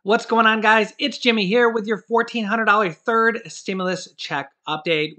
What's going on, guys? It's Jimmy here with your $1,400 third stimulus check update.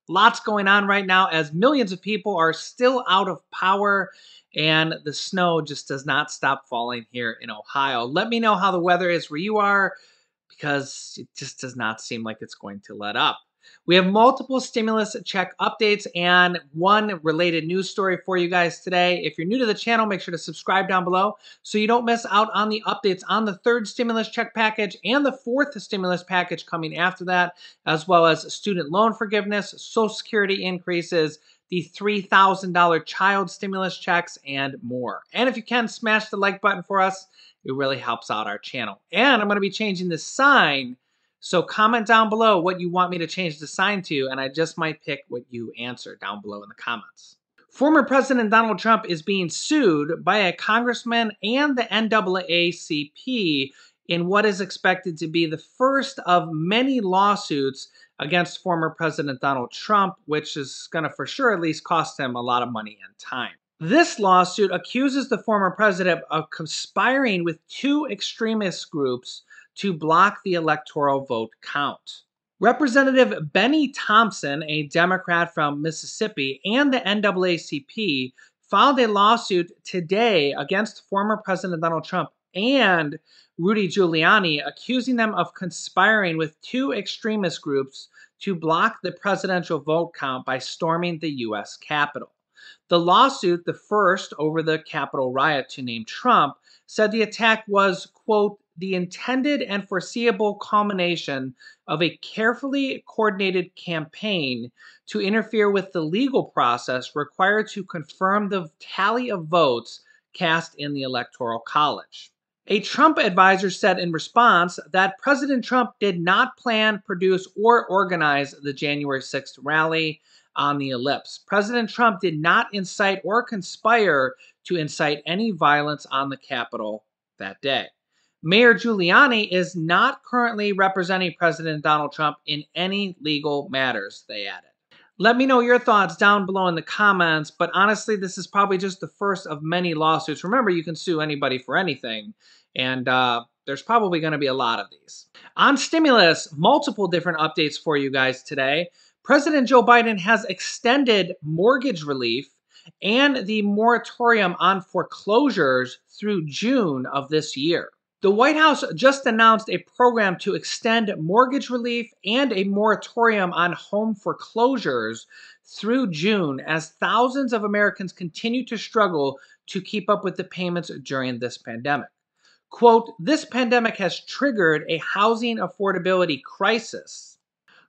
Lots going on right now as millions of people are still out of power and the snow just does not stop falling here in Ohio. Let me know how the weather is where you are because it just does not seem like it's going to let up. We have multiple stimulus check updates and one related news story for you guys today. If you're new to the channel, make sure to subscribe down below so you don't miss out on the updates on the third stimulus check package and the fourth stimulus package coming after that, as well as student loan forgiveness, Social Security increases, the $3,000 child stimulus checks, and more. And if you can, smash the like button for us. It really helps out our channel. And I'm going to be changing the sign, so comment down below what you want me to change the sign to, and I just might pick what you answer down below in the comments. Former President Donald Trump is being sued by a congressman and the NAACP in what is expected to be the first of many lawsuits against former President Donald Trump, which is going to for sure at least cost him a lot of money and time. This lawsuit accuses the former president of conspiring with two extremist groups to block the electoral vote count. Representative Benny Thompson, a Democrat from Mississippi, and the NAACP filed a lawsuit today against former President Donald Trump and Rudy Giuliani, accusing them of conspiring with two extremist groups to block the presidential vote count by storming the U.S. Capitol. The lawsuit, the first over the Capitol riot to name Trump, said the attack was, quote, the intended and foreseeable culmination of a carefully coordinated campaign to interfere with the legal process required to confirm the tally of votes cast in the Electoral College. A Trump advisor said in response that President Trump did not plan, produce, or organize the January 6th rally on the ellipse. President Trump did not incite or conspire to incite any violence on the Capitol that day. Mayor Giuliani is not currently representing President Donald Trump in any legal matters, they added. Let me know your thoughts down below in the comments, but honestly, this is probably just the first of many lawsuits. Remember, you can sue anybody for anything, and there's probably going to be a lot of these. On stimulus, multiple different updates for you guys today. President Joe Biden has extended mortgage relief and the moratorium on foreclosures through June of this year. The White House just announced a program to extend mortgage relief and a moratorium on home foreclosures through June as thousands of Americans continue to struggle to keep up with the payments during this pandemic. Quote, this pandemic has triggered a housing affordability crisis,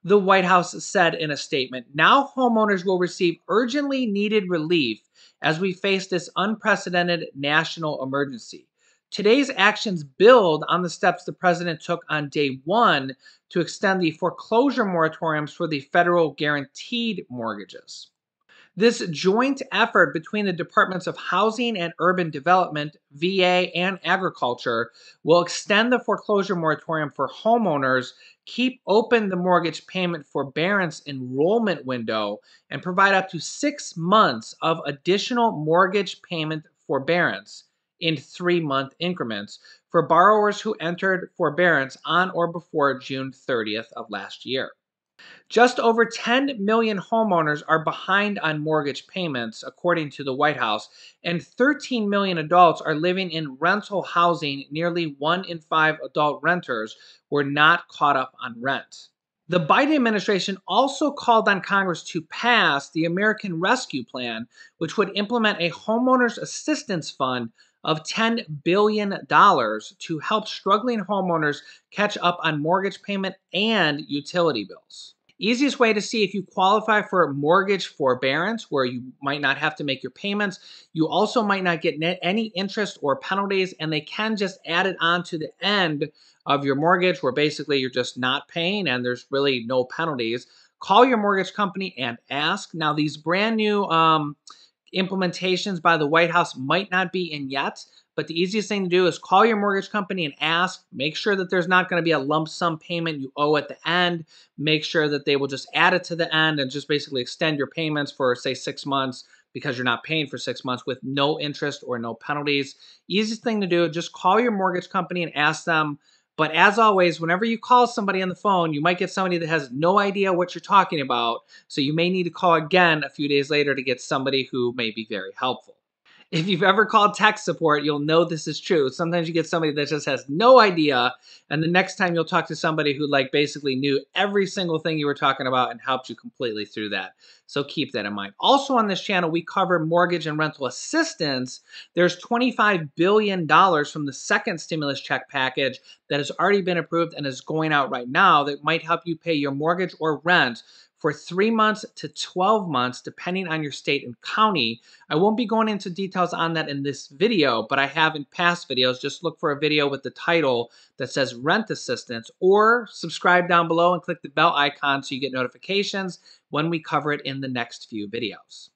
the White House said in a statement. Now homeowners will receive urgently needed relief as we face this unprecedented national emergency. Today's actions build on the steps the president took on day one to extend the foreclosure moratoriums for the federal guaranteed mortgages. This joint effort between the Departments of Housing and Urban Development, VA, and Agriculture will extend the foreclosure moratorium for homeowners, keep open the mortgage payment forbearance enrollment window, and provide up to 6 months of additional mortgage payment forbearance in 3-month increments for borrowers who entered forbearance on or before June 30th of last year. Just over 10 million homeowners are behind on mortgage payments, according to the White House, and 13 million adults are living in rental housing. Nearly 1 in 5 adult renters were not caught up on rent. The Biden administration also called on Congress to pass the American Rescue Plan, which would implement a homeowners assistance fund of $10 billion to help struggling homeowners catch up on mortgage payment and utility bills. Easiest way to see if you qualify for mortgage forbearance, where you might not have to make your payments, you also might not get any interest or penalties, and they can just add it on to the end of your mortgage, where basically you're just not paying and there's really no penalties. Call your mortgage company and ask. Now, these brand new implementations by the White House might not be in yet, but the easiest thing to do is call your mortgage company and ask. Make sure that there's not going to be a lump sum payment you owe at the end. Make sure that they will just add it to the end and just basically extend your payments for, say, 6 months because you're not paying for 6 months with no interest or no penalties. Easiest thing to do, just call your mortgage company and ask them But as always, whenever you call somebody on the phone, you might get somebody that has no idea what you're talking about. So you may need to call again a few days later to get somebody who may be very helpful. If you've ever called tech support, you'll know this is true. Sometimes you get somebody that just has no idea, and the next time you'll talk to somebody who like basically knew every single thing you were talking about and helped you completely through that. So keep that in mind. Also on this channel, we cover mortgage and rental assistance. There's $25 billion from the second stimulus check package that has already been approved and is going out right now that might help you pay your mortgage or rent for 3 months to 12 months, depending on your state and county. I won't be going into details on that in this video, but I have in past videos. Just look for a video with the title that says rent assistance, or subscribe down below and click the bell icon so you get notifications when we cover it in the next few videos.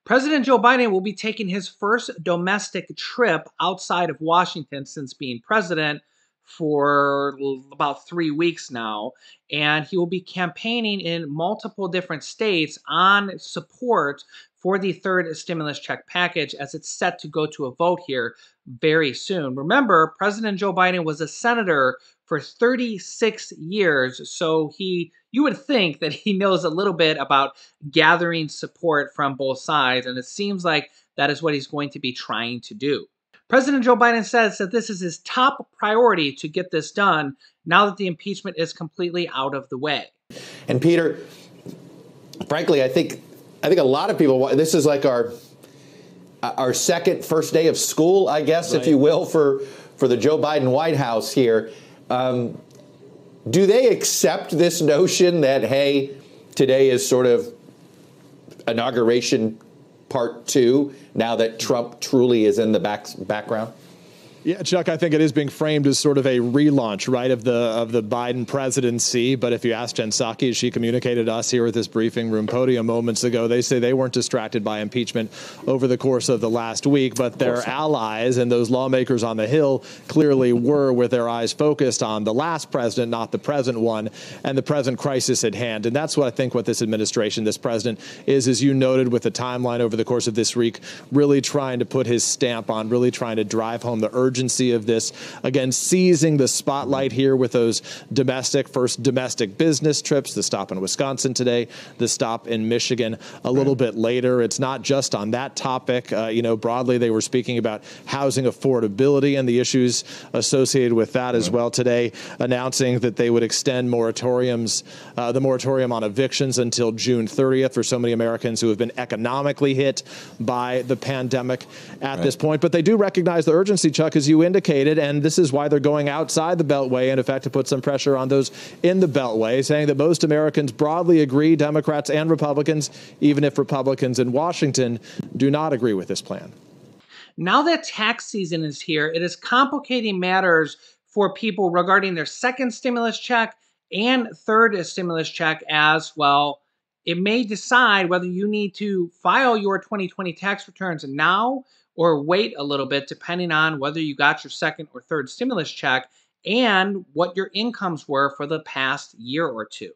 President Joe Biden will be taking his first domestic trip outside of Washington since being president for about 3 weeks now, and he will be campaigning in multiple different states on support for the third stimulus check package as it's set to go to a vote here very soon. Remember, President Joe Biden was a senator for 36 years, so you would think that he knows a little bit about gathering support from both sides, and it seems like that is what he's going to be trying to do. President Joe Biden says that this is his top priority to get this done now that the impeachment is completely out of the way. And Peter, frankly, I think a lot of people, this is like our first day of school, I guess, right, if you will, for the Joe Biden White House here. Do they accept this notion that, hey, today is sort of inauguration part 2, now that Trump truly is in the background? Yeah, Chuck, I think it is being framed as sort of a relaunch, right, of the Biden presidency. But if you ask Jen Psaki, as she communicated to us here at this briefing room podium moments ago, they say they weren't distracted by impeachment over the course of the last week, but their allies and those lawmakers on the Hill clearly were, with their eyes focused on the last president, not the present one, and the present crisis at hand. And that's what I think what this administration, this president is, as you noted, with the timeline over the course of this week, really trying to put his stamp on, really trying to drive home the urgency of this, again, seizing the spotlight here with those first domestic business trips, the stop in Wisconsin today, the stop in Michigan a little bit later. It's not just on that topic. Broadly, they were speaking about housing affordability and the issues associated with that as well today, announcing that they would extend the moratorium on evictions until June 30th for so many Americans who have been economically hit by the pandemic at this point. But they do recognize the urgency, Chuck, as you indicated, and this is why they're going outside the Beltway and, in fact, to put some pressure on those in the Beltway, saying that most Americans broadly agree, Democrats and Republicans, even if Republicans in Washington do not agree with this plan. Now that tax season is here, it is complicating matters for people regarding their second stimulus check and third stimulus check as well. It may decide whether you need to file your 2020 tax returns now or wait a little bit, depending on whether you got your second or third stimulus check and what your incomes were for the past year or two.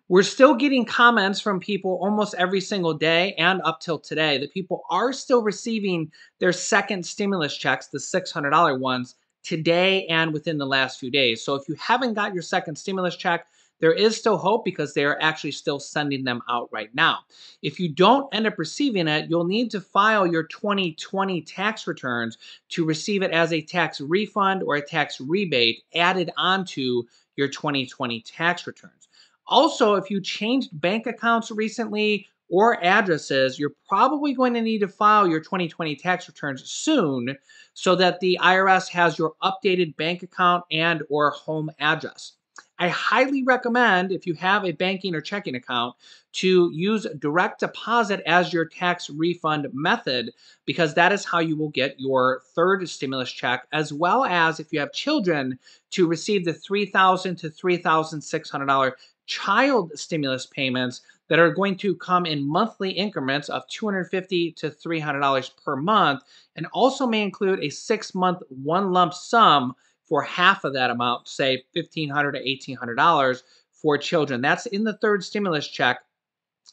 We're still getting comments from people almost every single day and up till today that people are still receiving their second stimulus checks, the $600 ones, today and within the last few days. So if you haven't got your second stimulus check, there is still hope because they are actually still sending them out right now. If you don't end up receiving it, you'll need to file your 2020 tax returns to receive it as a tax refund or a tax rebate added onto your 2020 tax returns. Also, if you changed bank accounts recently or addresses, you're probably going to need to file your 2020 tax returns soon so that the IRS has your updated bank account and or home address. I highly recommend, if you have a banking or checking account, to use direct deposit as your tax refund method, because that is how you will get your third stimulus check, as well as if you have children, to receive the $3,000 to $3,600 child stimulus payments that are going to come in monthly increments of $250 to $300 per month, and also may include a 6-month one lump sum for half of that amount, say $1,500 to $1,800 for children. That's in the third stimulus check.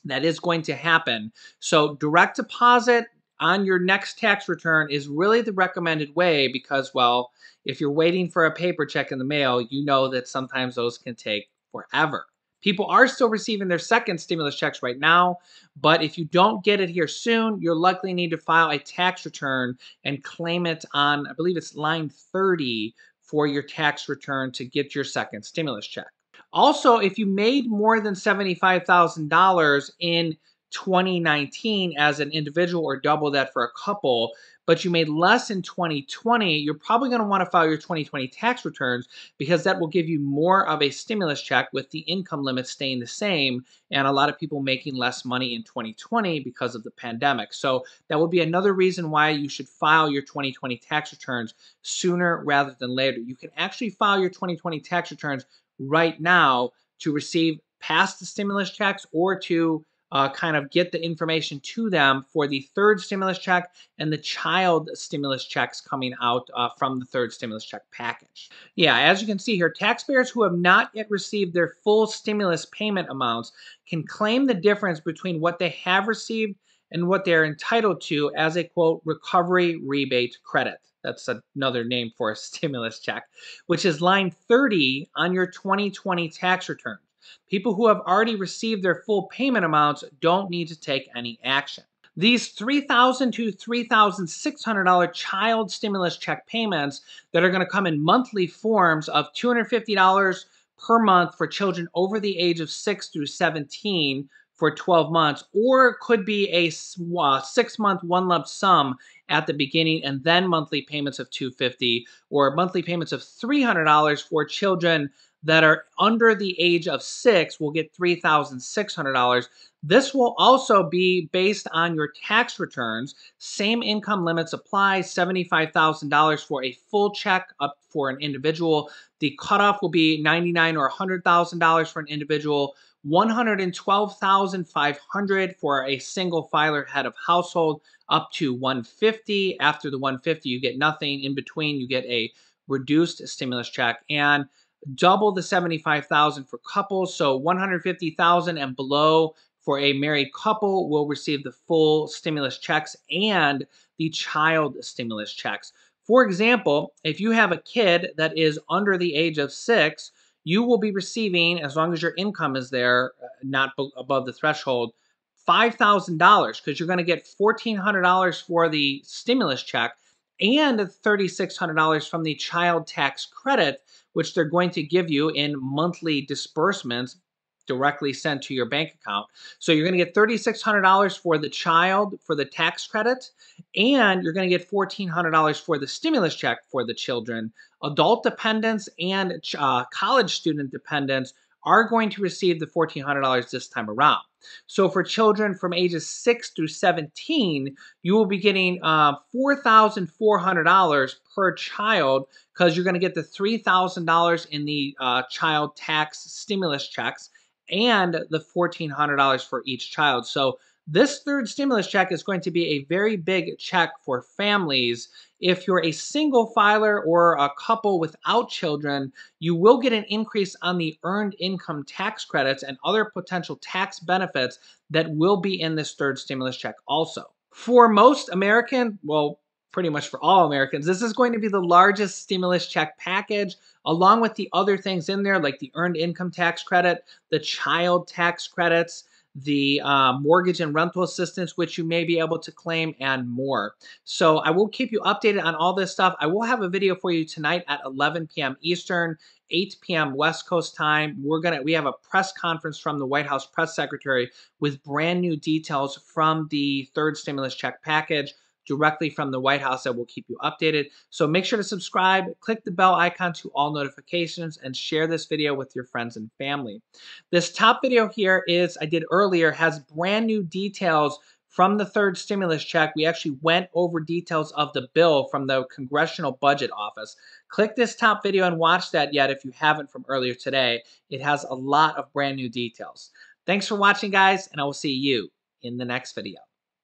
That is going to happen. So direct deposit on your next tax return is really the recommended way because, well, if you're waiting for a paper check in the mail, you know that sometimes those can take forever. People are still receiving their second stimulus checks right now, but if you don't get it here soon, you'll likely need to file a tax return and claim it on, I believe it's line 30 for your tax return to get your second stimulus check. Also, if you made more than $75,000 in 2019 as an individual or double that for a couple, but you made less in 2020, you're probably going to want to file your 2020 tax returns because that will give you more of a stimulus check with the income limit staying the same and a lot of people making less money in 2020 because of the pandemic. So that would be another reason why you should file your 2020 tax returns sooner rather than later. You can actually file your 2020 tax returns right now to receive past the stimulus checks or to kind of get the information to them for the third stimulus check and the child stimulus checks coming out from the third stimulus check package. Yeah, as you can see here, taxpayers who have not yet received their full stimulus payment amounts can claim the difference between what they have received and what they're entitled to as a, quote, recovery rebate credit. That's another name for a stimulus check, which is line 30 on your 2020 tax return. People who have already received their full payment amounts don't need to take any action. These $3,000 to $3,600 child stimulus check payments that are going to come in monthly forms of $250 per month for children over the age of 6 through 17 for 12 months, or it could be a 6-month one lump sum at the beginning and then monthly payments of $250 or monthly payments of $300 for children that are under the age of 6 will get $3,600. This will also be based on your tax returns. Same income limits apply, $75,000 for a full check up for an individual. The cutoff will be $99,000 or $100,000 for an individual, $112,500 for a single filer head of household, up to $150,000. After the $150,000, you get nothing. In between, you get a reduced stimulus check, and double the $75,000 for couples. So $150,000 and below for a married couple will receive the full stimulus checks and the child stimulus checks. For example, if you have a kid that is under the age of 6, you will be receiving, as long as your income is there, not above the threshold, $5,000 because you're going to get $1,400 for the stimulus check and $3,600 from the child tax credit, which they're going to give you in monthly disbursements directly sent to your bank account. So you're going to get $3,600 for the child for the tax credit, and you're going to get $1,400 for the stimulus check for the children. Adult dependents and college student dependents are going to receive the $1,400 this time around. So for children from ages 6 through 17, you will be getting $4,400 per child because you're going to get the $3,000 in the child tax stimulus checks and the $1,400 for each child. So this third stimulus check is going to be a very big check for families. If you're a single filer or a couple without children, you will get an increase on the earned income tax credits and other potential tax benefits that will be in this third stimulus check also. For most American, well, pretty much for all Americans, this is going to be the largest stimulus check package, along with the other things in there like the earned income tax credit, the child tax credits, the mortgage and rental assistance, which you may be able to claim, and more. So I will keep you updated on all this stuff. I will have a video for you tonight at 11 p.m. Eastern, 8 p.m. West Coast time. We have a press conference from the White House press secretary with brand new details from the third stimulus check package directly from the White House that will keep you updated. So make sure to subscribe, click the bell icon to all notifications, and share this video with your friends and family. This top video here I did earlier, has brand new details from the third stimulus check. We actually went over details of the bill from the Congressional Budget Office. Click this top video and watch that yet if you haven't from earlier today. It has a lot of brand new details. Thanks for watching, guys, and I will see you in the next video.